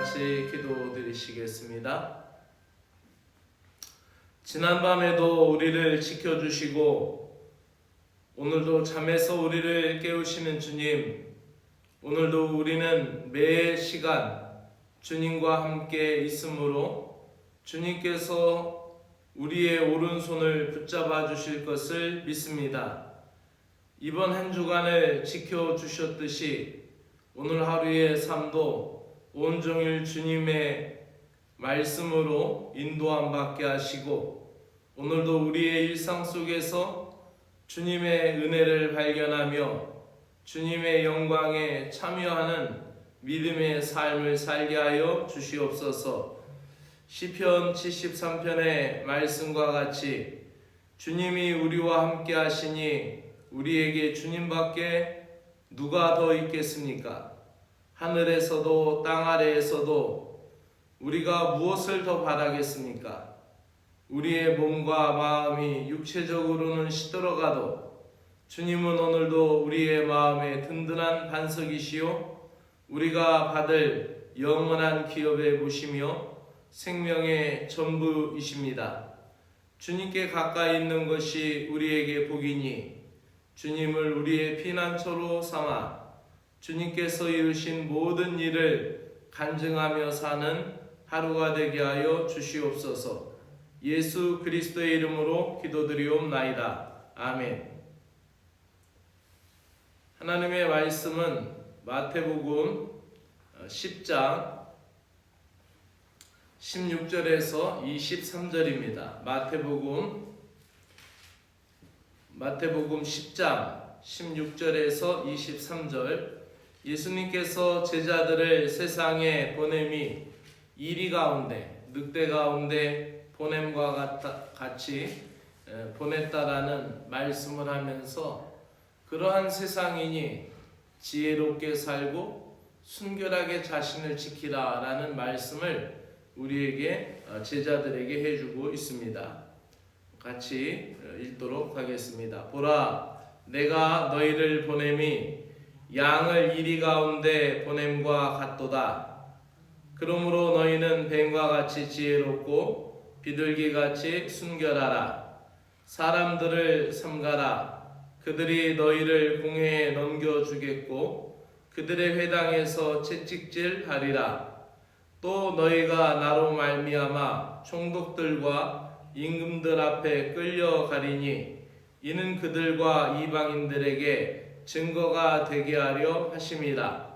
같이 기도드리시겠습니다. 지난밤에도 우리를 지켜주시고 오늘도 잠에서 우리를 깨우시는 주님, 오늘도 우리는 매 시간 주님과 함께 있으므로 주님께서 우리의 오른손을 붙잡아 주실 것을 믿습니다. 이번 한 주간을 지켜주셨듯이 오늘 하루의 삶도 온종일 주님의 말씀으로 인도함 받게 하시고 오늘도 우리의 일상 속에서 주님의 은혜를 발견하며 주님의 영광에 참여하는 믿음의 삶을 살게 하여 주시옵소서. 시편 73편의 말씀과 같이 주님이 우리와 함께 하시니 우리에게 주님밖에 누가 더 있겠습니까? 하늘에서도 땅 아래에서도 우리가 무엇을 더 바라겠습니까? 우리의 몸과 마음이 육체적으로는 시들어가도 주님은 오늘도 우리의 마음에 든든한 반석이시요 우리가 받을 영원한 기업에 보시며 생명의 전부이십니다. 주님께 가까이 있는 것이 우리에게 복이니 주님을 우리의 피난처로 삼아 주님께서 이루신 모든 일을 간증하며 사는 하루가 되게 하여 주시옵소서. 예수 그리스도의 이름으로 기도드리옵나이다. 아멘. 하나님의 말씀은 마태복음 10장 16절에서 23절입니다. 마태복음 10장 16절에서 23절. 예수님께서 제자들을 세상에 보냄이 이리 가운데 늑대 가운데 보냄과 같이 보냈다라는 말씀을 하면서 그러한 세상이니 지혜롭게 살고 순결하게 자신을 지키라 라는 말씀을 우리에게 제자들에게 해주고 있습니다. 같이 읽도록 하겠습니다. 보라, 내가 너희를 보냄이 양을 이리 가운데 보냄과 같도다. 그러므로 너희는 뱀과 같이 지혜롭고 비둘기같이 순결하라. 사람들을 삼가라. 그들이 너희를 공회에 넘겨주겠고 그들의 회당에서 채찍질하리라. 또 너희가 나로 말미암아 총독들과 임금들 앞에 끌려가리니 이는 그들과 이방인들에게 증거가 되게 하려 하심이라.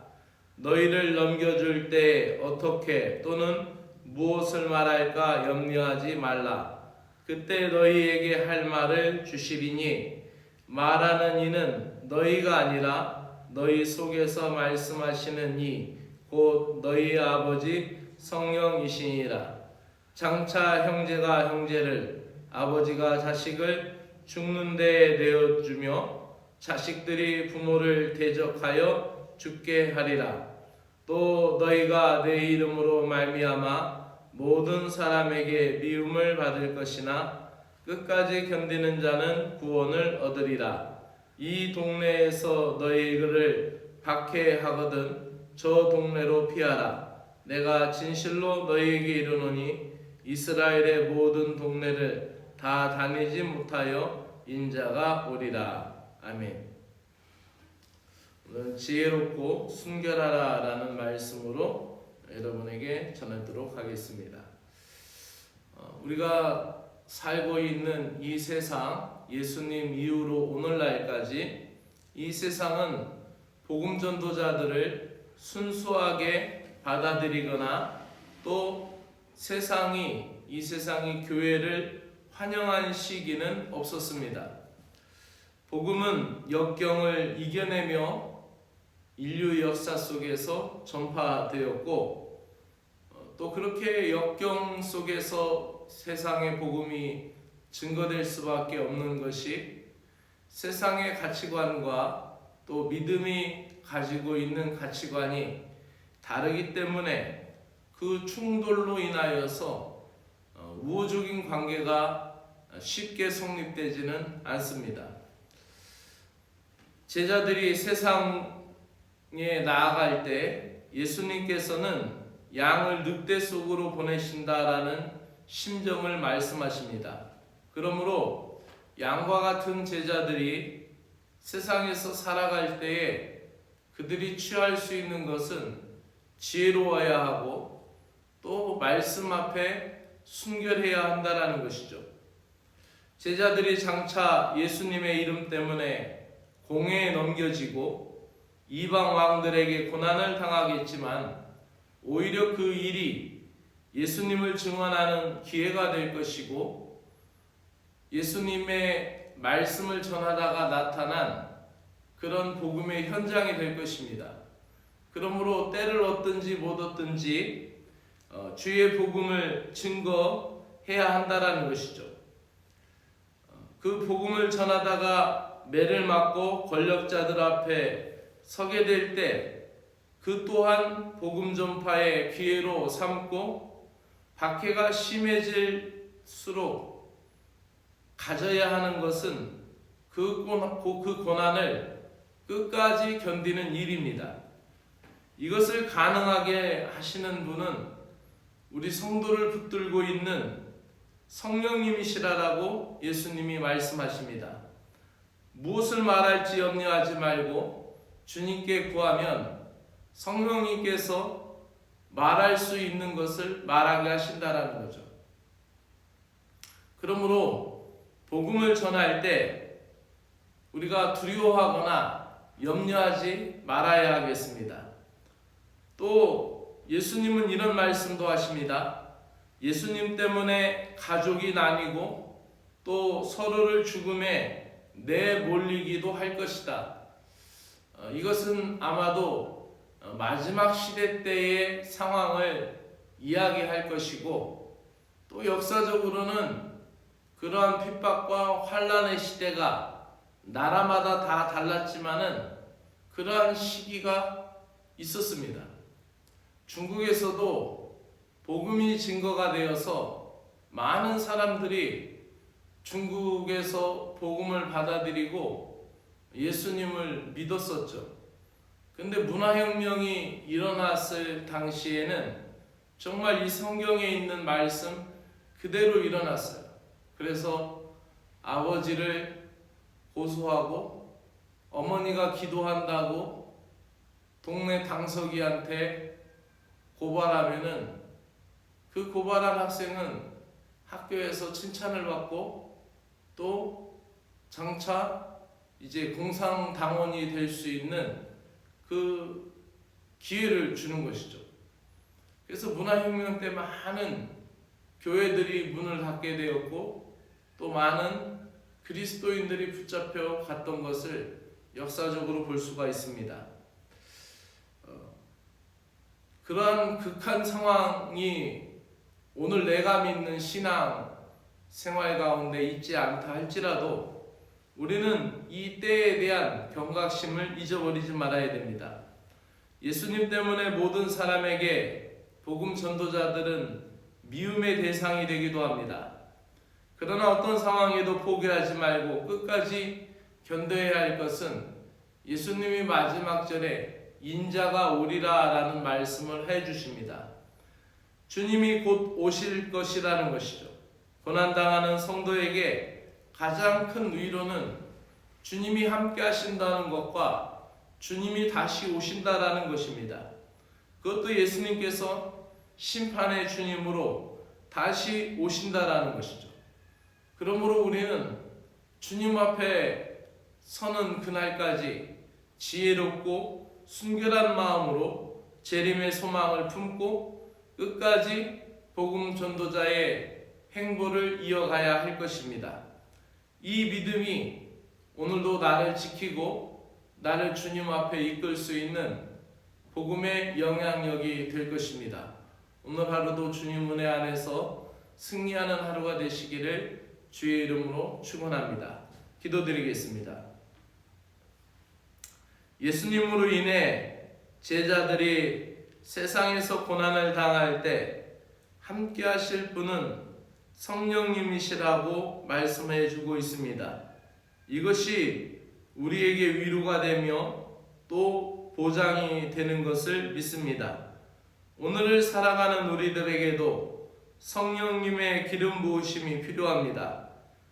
너희를 넘겨줄 때 어떻게 또는 무엇을 말할까 염려하지 말라. 그때 너희에게 할 말을 주시리니 말하는 이는 너희가 아니라 너희 속에서 말씀하시는 이 곧 너희의 아버지 성령이시니라. 장차 형제가 형제를 아버지가 자식을 죽는 데에 내어주며 자식들이 부모를 대적하여 죽게 하리라. 또 너희가 내 이름으로 말미암아 모든 사람에게 미움을 받을 것이나 끝까지 견디는 자는 구원을 얻으리라. 이 동네에서 너희를 박해하거든 저 동네로 피하라. 내가 진실로 너희에게 이르노니 이스라엘의 모든 동네를 다 다니지 못하여 인자가 오리라. 아멘. 오늘 지혜롭고 순결하라 라는 말씀으로 여러분에게 전하도록 하겠습니다. 우리가 살고 있는 이 세상, 예수님 이후로 오늘날까지 이 세상은 복음 전도자들을 순수하게 받아들이거나 또 이 세상이 교회를 환영한 시기는 없었습니다. 복음은 역경을 이겨내며 인류 역사 속에서 전파되었고 또 그렇게 역경 속에서 세상의 복음이 증거될 수밖에 없는 것이 세상의 가치관과 또 믿음이 가지고 있는 가치관이 다르기 때문에 그 충돌로 인하여서 우호적인 관계가 쉽게 성립되지는 않습니다. 제자들이 세상에 나아갈 때 예수님께서는 양을 늑대 속으로 보내신다라는 심정을 말씀하십니다. 그러므로 양과 같은 제자들이 세상에서 살아갈 때에 그들이 취할 수 있는 것은 지혜로워야 하고 또 말씀 앞에 순결해야 한다라는 것이죠. 제자들이 장차 예수님의 이름 때문에 공회에 넘겨지고 이방 왕들에게 고난을 당하겠지만 오히려 그 일이 예수님을 증언하는 기회가 될 것이고 예수님의 말씀을 전하다가 나타난 그런 복음의 현장이 될 것입니다. 그러므로 때를 얻든지 못 얻든지 주의 복음을 증거해야 한다라는 것이죠. 그 복음을 전하다가 매를 맞고 권력자들 앞에 서게 될 때 그 또한 복음 전파의 기회로 삼고 박해가 심해질수록 가져야 하는 것은 그 고난을 끝까지 견디는 일입니다. 이것을 가능하게 하시는 분은 우리 성도를 붙들고 있는 성령님이시라고 예수님이 말씀하십니다. 무엇을 말할지 염려하지 말고 주님께 구하면 성령님께서 말할 수 있는 것을 말하게 하신다라는 거죠. 그러므로 복음을 전할 때 우리가 두려워하거나 염려하지 말아야 하겠습니다. 또 예수님은 이런 말씀도 하십니다. 예수님 때문에 가족이 나뉘고 또 서로를 죽음에 내몰리기도 할 것이다. 이것은 아마도 마지막 시대 때의 상황을 이야기할 것이고 또 역사적으로는 그러한 핍박과 환난의 시대가 나라마다 다 달랐지만은 그러한 시기가 있었습니다. 중국에서도 복음이 증거가 되어서 많은 사람들이 중국에서 복음을 받아들이고 예수님을 믿었었죠. 근데 문화혁명이 일어났을 당시에는 정말 이 성경에 있는 말씀 그대로 일어났어요. 그래서 아버지를 고소하고 어머니가 기도한다고 동네 당서기한테 고발하면은 그 고발한 학생은 학교에서 칭찬을 받고 또 장차 이제 공산당원이 될 수 있는 그 기회를 주는 것이죠. 그래서 문화혁명 때 많은 교회들이 문을 닫게 되었고 또 많은 그리스도인들이 붙잡혀 갔던 것을 역사적으로 볼 수가 있습니다. 그러한 극한 상황이 오늘 내가 믿는 신앙 생활 가운데 있지 않다 할지라도 우리는 이 때에 대한 경각심을 잊어버리지 말아야 됩니다. 예수님 때문에 모든 사람에게 복음 전도자들은 미움의 대상이 되기도 합니다. 그러나 어떤 상황에도 포기하지 말고 끝까지 견뎌야 할 것은 예수님이 마지막 절에 인자가 오리라 라는 말씀을 해주십니다. 주님이 곧 오실 것이라는 것이죠. 고난당하는 성도에게 가장 큰 위로는 주님이 함께 하신다는 것과 주님이 다시 오신다라는 것입니다. 그것도 예수님께서 심판의 주님으로 다시 오신다라는 것이죠. 그러므로 우리는 주님 앞에 서는 그날까지 지혜롭고 순결한 마음으로 재림의 소망을 품고 끝까지 복음 전도자의 행보를 이어가야 할 것입니다. 이 믿음이 오늘도 나를 지키고 나를 주님 앞에 이끌 수 있는 복음의 영향력이 될 것입니다. 오늘 하루도 주님 은혜 안에서 승리하는 하루가 되시기를 주의 이름으로 축원합니다. 기도드리겠습니다. 예수님으로 인해 제자들이 세상에서 고난을 당할 때 함께 하실 분은 성령님이시라고 말씀해 주고 있습니다. 이것이 우리에게 위로가 되며 또 보장이 되는 것을 믿습니다. 오늘을 살아가는 우리들에게도 성령님의 기름 부으심이 필요합니다.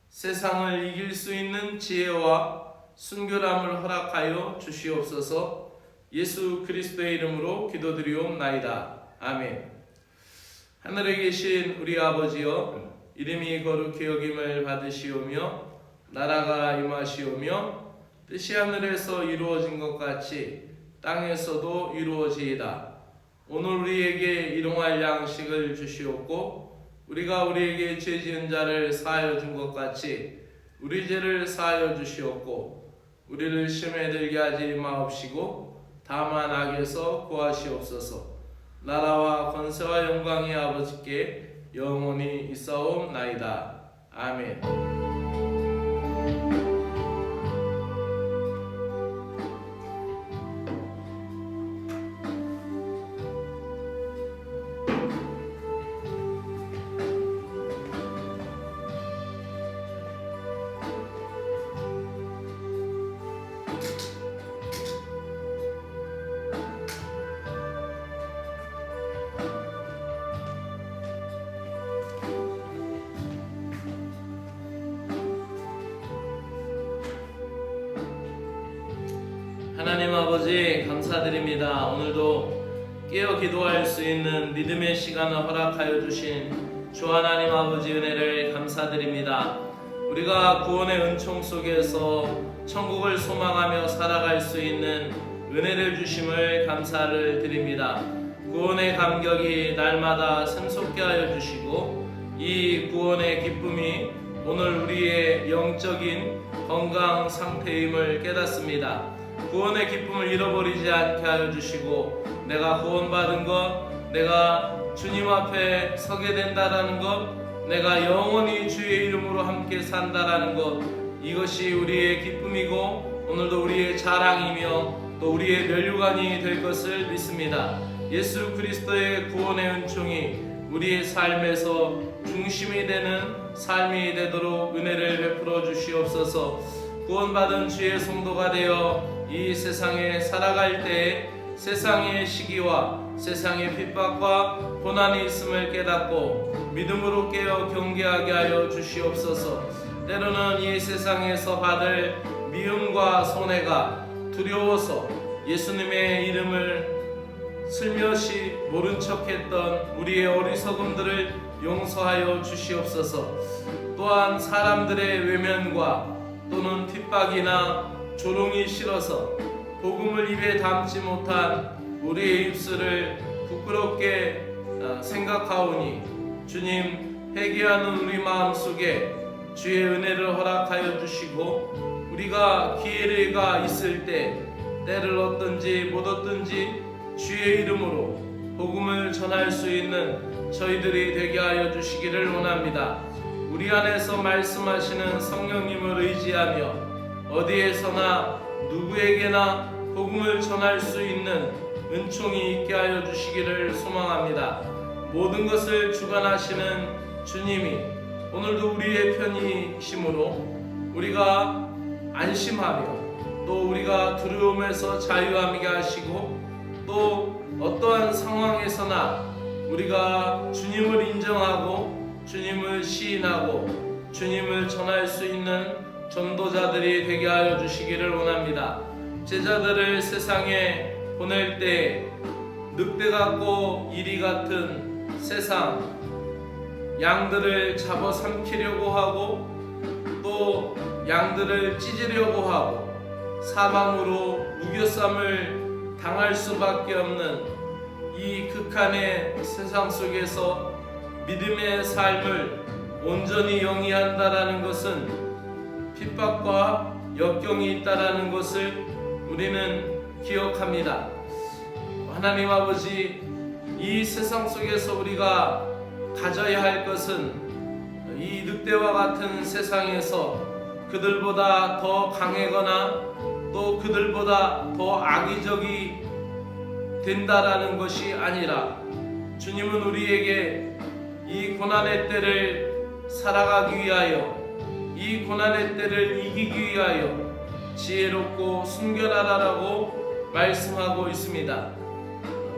세상을 이길 수 있는 지혜와 순결함을 허락하여 주시옵소서. 예수 그리스도의 이름으로 기도드리옵나이다. 아멘. 하늘에 계신 우리 아버지여, 이름이 거룩히 여김을 받으시오며 나라가 임하시오며 뜻이 하늘에서 이루어진 것 같이 땅에서도 이루어지이다. 오늘 우리에게 일용할 양식을 주시옵고 우리가 우리에게 죄 지은 자를 사하여 준 것 같이 우리 죄를 사하여 주시옵고 우리를 시험에 들게 하지 마옵시고 다만 악에서 구하시옵소서. 나라와 권세와 영광이 아버지께 영원히 있사옵나이다. 아멘. 하나님 아버지 감사드립니다. 오늘도 깨어 기도할 수 있는 믿음의 시간을 허락하여 주신 주 하나님 아버지 은혜를 감사드립니다. 우리가 구원의 은총 속에서 천국을 소망하며 살아갈 수 있는 은혜를 주심을 감사를 드립니다. 구원의 감격이 날마다 샘솟게 하여 주시고 이 구원의 기쁨이 오늘 우리의 영적인 건강 상태임을 깨닫습니다. 구원의 기쁨을 잃어버리지 않게 하여 주시고 내가 구원받은 것, 내가 주님 앞에 서게 된다라는 것, 내가 영원히 주의 이름으로 함께 산다라는 것, 이것이 우리의 기쁨이고 오늘도 우리의 자랑이며 또 우리의 면류관이 될 것을 믿습니다. 예수 그리스도의 구원의 은총이 우리의 삶에서 중심이 되는 삶이 되도록 은혜를 베풀어 주시옵소서. 구원받은 주의 성도가 되어 이 세상에 살아갈 때에 세상의 시기와 세상의 핍박과 고난이 있음을 깨닫고 믿음으로 깨어 경계하게 하여 주시옵소서. 때로는 이 세상에서 받을 미움과 손해가 두려워서 예수님의 이름을 슬며시 모른 척했던 우리의 어리석음들을 용서하여 주시옵소서. 또한 사람들의 외면과 또는 핍박이나 조롱이 싫어서 복음을 입에 담지 못한 우리의 입술을 부끄럽게 생각하오니 주님, 회개하는 우리 마음속에 주의 은혜를 허락하여 주시고 우리가 기회가 있을 때 때를 얻든지 못 얻든지 주의 이름으로 복음을 전할 수 있는 저희들이 되게 하여 주시기를 원합니다. 우리 안에서 말씀하시는 성령님을 의지하며 어디에서나 누구에게나 복음을 전할 수 있는 은총이 있게 하여 주시기를 소망합니다. 모든 것을 주관하시는 주님이 오늘도 우리의 편이심으로 우리가 안심하며 또 우리가 두려움에서 자유하게 하시고 또 어떠한 상황에서나 우리가 주님을 인정하고 주님을 시인하고 주님을 전할 수 있는 전도자들이 되게 하여 주시기를 원합니다. 제자들을 세상에 보낼 때 늑대 같고 이리 같은 세상, 양들을 잡아 삼키려고 하고 또 양들을 찢으려고 하고 사망으로 우겨쌈을 당할 수밖에 없는 이 극한의 세상 속에서 믿음의 삶을 온전히 영위한다라는 것은 핍박과 역경이 있다라는 것을 우리는 기억합니다. 하나님 아버지, 이 세상 속에서 우리가 가져야 할 것은 이 늑대와 같은 세상에서 그들보다 더 강하거나 또 그들보다 더 악의적이 된다라는 것이 아니라 주님은 우리에게 이 고난의 때를 살아가기 위하여 이 고난의 때를 이기기 위하여 지혜롭고 순결하라고 말씀하고 있습니다.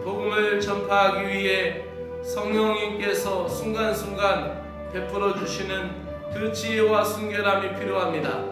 복음을 전파하기 위해 성령님께서 순간순간 베풀어 주시는 그 지혜와 순결함이 필요합니다.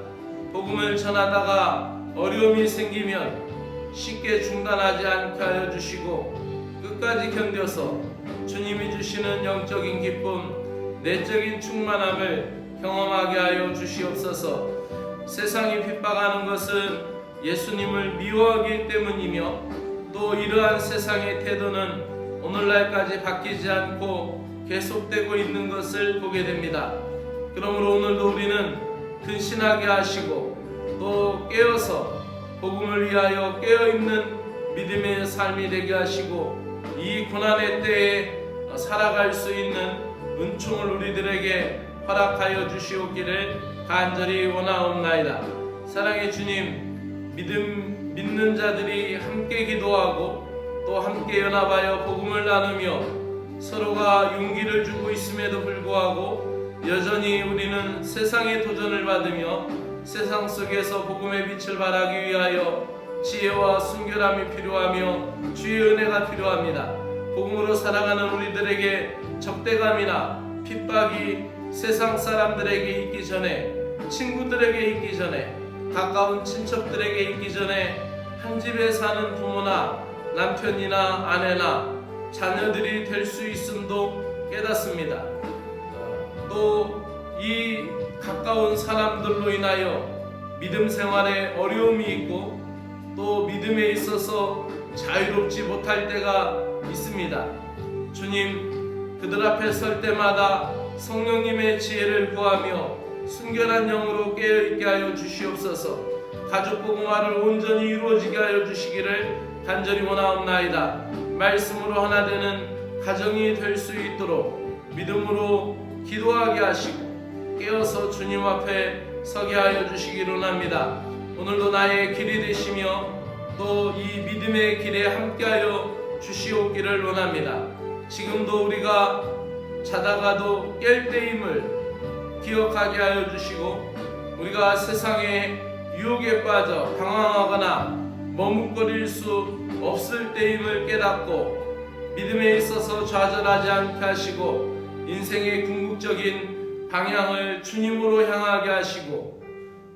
복음을 전하다가 어려움이 생기면 쉽게 중단하지 않게 하여 주시고 끝까지 견뎌서 주님이 주시는 영적인 기쁨, 내적인 충만함을 경험하게 하여 주시옵소서. 세상이 핍박하는 것은 예수님을 미워하기 때문이며 또 이러한 세상의 태도는 오늘날까지 바뀌지 않고 계속되고 있는 것을 보게 됩니다. 그러므로 오늘도 우리는 근신하게 하시고 또 깨어서 복음을 위하여 깨어있는 믿음의 삶이 되게 하시고 이 고난의 때에 살아갈 수 있는 은총을 우리들에게 허락하여 주시옵기를 간절히 원하옵나이다. 사랑의 주님, 믿는 자들이 함께 기도하고 또 함께 연합하여 복음을 나누며 서로가 용기를 주고 있음에도 불구하고 여전히 우리는 세상의 도전을 받으며 세상 속에서 복음의 빛을 발하기 위하여 지혜와 순결함이 필요하며 주의 은혜가 필요합니다. 복음으로 살아가는 우리들에게 적대감이나 핍박이 세상 사람들에게 있기 전에, 친구들에게 있기 전에, 가까운 친척들에게 있기 전에 한 집에 사는 부모나 남편이나 아내나 자녀들이 될 수 있음도 깨닫습니다. 또 이 가까운 사람들로 인하여 믿음 생활에 어려움이 있고 또 믿음에 있어서 자유롭지 못할 때가 있습니다. 주님, 그들 앞에 설 때마다 성령님의 지혜를 구하며 순결한 영으로 깨어있게 하여 주시옵소서. 가족 복음화를 온전히 이루어지게 하여 주시기를 간절히 원하옵나이다. 말씀으로 하나 되는 가정이 될 수 있도록 믿음으로 기도하게 하시고 깨어서 주님 앞에 서게 하여 주시기를 원합니다. 오늘도 나의 길이 되시며 또 이 믿음의 길에 함께하여 주시옵기를 원합니다. 지금도 우리가 자다가도 깰 때임을 기억하게 하여 주시고 우리가 세상의 유혹에 빠져 방황하거나 머뭇거릴 수 없을 때임을 깨닫고 믿음에 있어서 좌절하지 않게 하시고 인생의 궁극적인 방향을 주님으로 향하게 하시고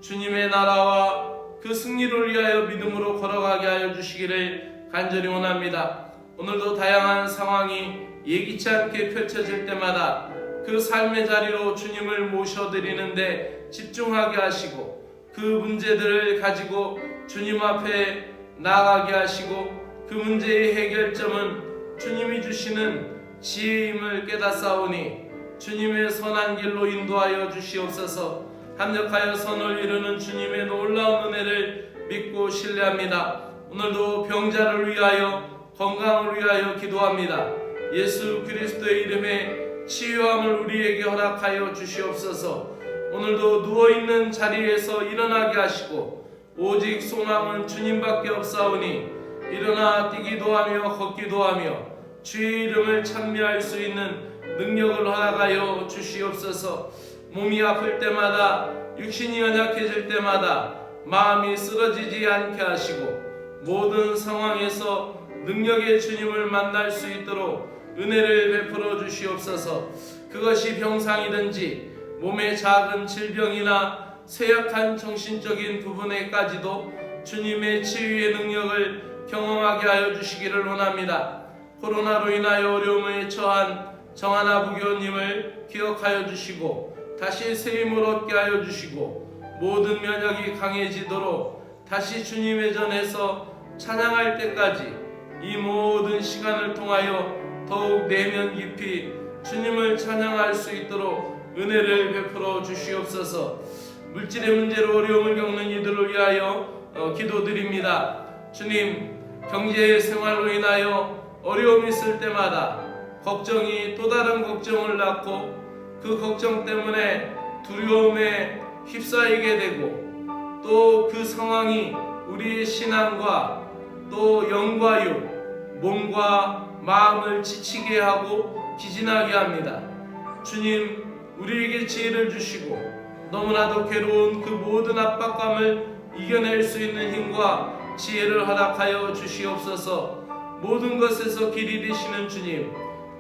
주님의 나라와 그 승리를 위하여 믿음으로 걸어가게 하여 주시기를 간절히 원합니다. 오늘도 다양한 상황이 예기치 않게 펼쳐질 때마다 그 삶의 자리로 주님을 모셔드리는데 집중하게 하시고 그 문제들을 가지고 주님 앞에 나아가게 하시고 그 문제의 해결점은 주님이 주시는 지혜임을 깨닫사오니 주님의 선한 길로 인도하여 주시옵소서. 합력하여 선을 이루는 주님의 놀라운 은혜를 믿고 신뢰합니다. 오늘도 병자를 위하여 건강을 위하여 기도합니다. 예수 그리스도의 이름에 치유함을 우리에게 허락하여 주시옵소서. 오늘도 누워있는 자리에서 일어나게 하시고 오직 소망은 주님밖에 없사오니 일어나 뛰기도 하며 걷기도 하며 주의 이름을 찬미할 수 있는 능력을 허락하여 주시옵소서. 몸이 아플 때마다 육신이 연약해질 때마다 마음이 쓰러지지 않게 하시고 모든 상황에서 능력의 주님을 만날 수 있도록 은혜를 베풀어 주시옵소서. 그것이 병상이든지 몸의 작은 질병이나 쇠약한 정신적인 부분에까지도 주님의 치유의 능력을 경험하게 하여 주시기를 원합니다. 코로나로 인하여 어려움에 처한 정하나 부교님을 기억하여 주시고 다시 새 힘을 얻게 하여 주시고 모든 면역이 강해지도록 다시 주님의 전에서 찬양할 때까지 이 모든 시간을 통하여 더욱 내면 깊이 주님을 찬양할 수 있도록 은혜를 베풀어 주시옵소서. 물질의 문제로 어려움을 겪는 이들을 위하여 기도드립니다. 주님, 경제 생활로 인하여 어려움이 있을 때마다 걱정이 또 다른 걱정을 낳고 그 걱정 때문에 두려움에 휩싸이게 되고 또 그 상황이 우리의 신앙과 또 영과 육, 몸과 마음을 지치게 하고 기진하게 합니다. 주님, 우리에게 지혜를 주시고 너무나도 괴로운 그 모든 압박감을 이겨낼 수 있는 힘과 지혜를 허락하여 주시옵소서. 모든 것에서 길이 되시는 주님,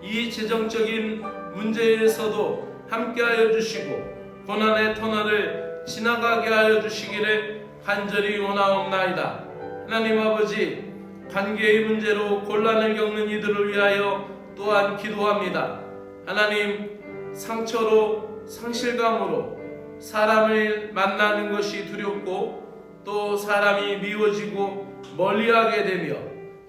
이 재정적인 문제에서도 함께하여 주시고 고난의 터널을 지나가게 하여 주시기를 간절히 원하옵나이다. 하나님 아버지, 관계의 문제로 곤란을 겪는 이들을 위하여 또한 기도합니다. 하나님, 상처로 상실감으로 사람을 만나는 것이 두렵고 또 사람이 미워지고 멀리하게 되며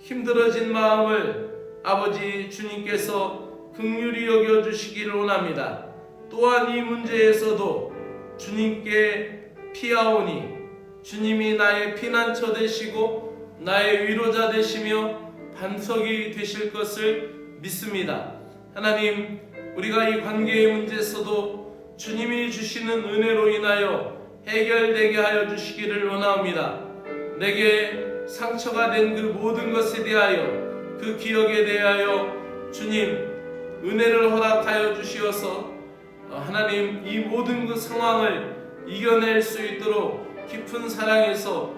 힘들어진 마음을 아버지 주님께서 긍휼히 여겨주시기를 원합니다. 또한 이 문제에서도 주님께 피하오니 주님이 나의 피난처 되시고 나의 위로자 되시며 반석이 되실 것을 믿습니다. 하나님, 우리가 이 관계의 문제에서도 주님이 주시는 은혜로 인하여 해결되게 하여 주시기를 원하옵니다. 내게 상처가 된 그 모든 것에 대하여, 그 기억에 대하여 주님 은혜를 허락하여 주시어서 하나님, 이 모든 그 상황을 이겨낼 수 있도록 깊은 사랑에서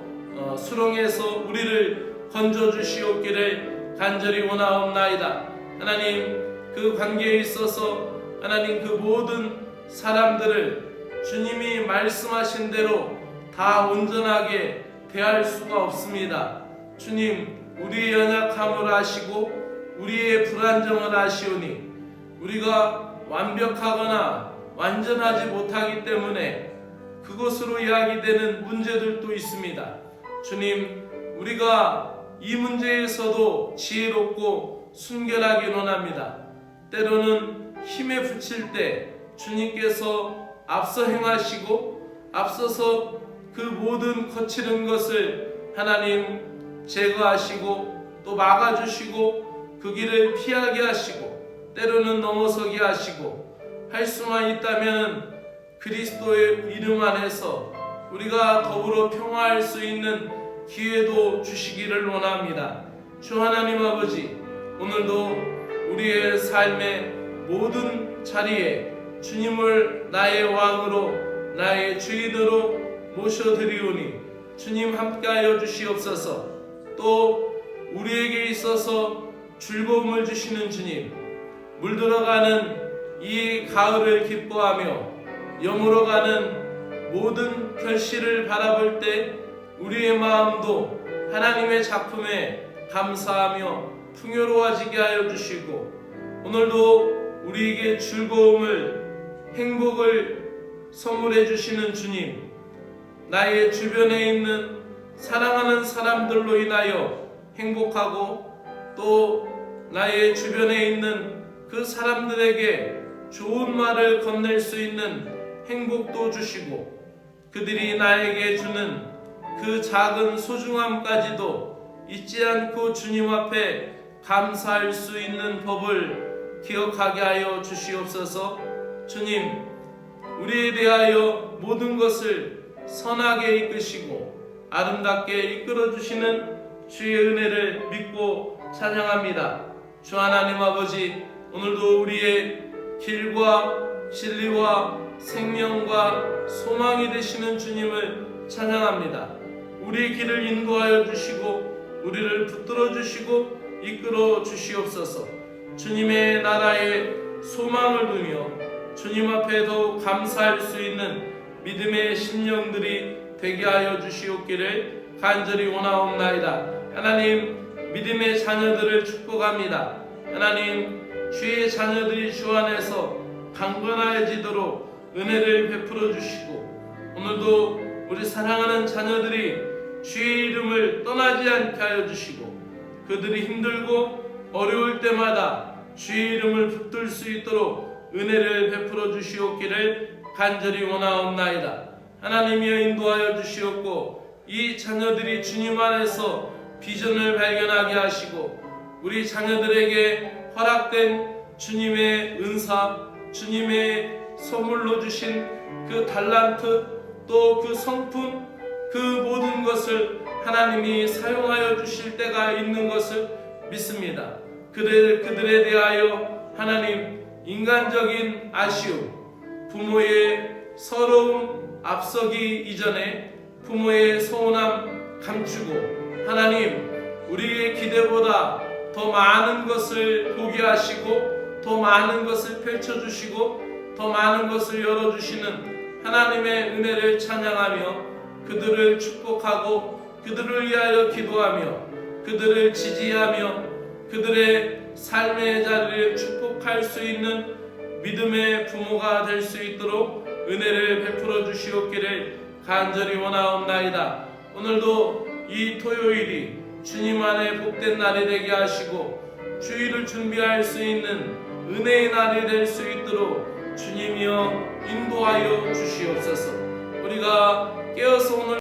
수렁에서 우리를 건져 주시옵기를 간절히 원하옵나이다. 하나님, 그 관계에 있어서 하나님, 그 모든 사람들을 주님이 말씀하신 대로 다 온전하게 대할 수가 없습니다. 주님, 우리의 연약함을 아시고 우리의 불안정을 아시오니 우리가 완벽하거나 완전하지 못하기 때문에 그것으로 이야기되는 문제들도 있습니다. 주님, 우리가 이 문제에서도 지혜롭고 순결하기 원합니다. 때로는 힘에 부칠 때 주님께서 앞서 행하시고 앞서서 그 모든 거칠은 것을 하나님 제거하시고 또 막아주시고 그 길을 피하게 하시고 때로는 넘어서게 하시고 할 수만 있다면 그리스도의 이름 안에서 우리가 더불어 평화할 수 있는 기회도 주시기를 원합니다. 주 하나님 아버지, 오늘도 우리의 삶의 모든 자리에 주님을 나의 왕으로 나의 주인으로 모셔드리오니 주님 함께하여 주시옵소서. 또 우리에게 있어서 즐거움을 주시는 주님, 물들어가는 이 가을을 기뻐하며 여물어가는 모든 결실을 바라볼 때 우리의 마음도 하나님의 작품에 감사하며 풍요로워지게 하여 주시고 오늘도 우리에게 즐거움을, 행복을 선물해 주시는 주님, 나의 주변에 있는 사랑하는 사람들로 인하여 행복하고 또 나의 주변에 있는 그 사람들에게 좋은 말을 건넬 수 있는 행복도 주시고 그들이 나에게 주는 그 작은 소중함까지도 잊지 않고 주님 앞에 감사할 수 있는 법을 기억하게 하여 주시옵소서. 주님, 우리에 대하여 모든 것을 선하게 이끄시고 아름답게 이끌어 주시는 주의 은혜를 믿고 찬양합니다. 주 하나님 아버지, 오늘도 우리의 길과 진리와 생명과 소망이 되시는 주님을 찬양합니다. 우리의 길을 인도하여 주시고 우리를 붙들어 주시고 이끌어 주시옵소서. 주님의 나라에 소망을 두며 주님 앞에 더욱 감사할 수 있는 믿음의 심령들이 되게 하여 주시옵기를 간절히 원하옵나이다. 하나님, 믿음의 자녀들을 축복합니다. 하나님, 주의 자녀들이 주 안에서 강건하여지도록 은혜를 베풀어 주시고 오늘도 우리 사랑하는 자녀들이 주의 이름을 떠나지 않게 하여 주시고 그들이 힘들고 어려울 때마다 주의 이름을 붙들 수 있도록 은혜를 베풀어 주시옵기를 간절히 원하옵나이다. 하나님이여 인도하여 주시옵고 이 자녀들이 주님 안에서 비전을 발견하게 하시고 우리 자녀들에게 허락된 주님의 은사, 주님의 선물로 주신 그 달란트, 또 그 성품, 그 모든 것을 하나님이 사용하여 주실 때가 있는 것을 믿습니다. 그들에 대하여 하나님, 인간적인 아쉬움, 부모의 서러움 앞서기 이전에 부모의 서운함 감추고 하나님, 우리의 기대보다 더 많은 것을 보게 하시고 더 많은 것을 펼쳐주시고 더 많은 것을 열어주시는 하나님의 은혜를 찬양하며 그들을 축복하고 그들을 위하여 기도하며 그들을 지지하며 그들의 삶의 자리를 축복할 수 있는 믿음의 부모가 될 수 있도록 은혜를 베풀어 주시옵기를 간절히 원하옵나이다. 오늘도 이 토요일이 주님 안에 복된 날이 되게 하시고 주일을 준비할 수 있는 은혜의 날이 될 수 있도록 주님이여 인도하여 주시옵소서. 우리가 깨어서 오늘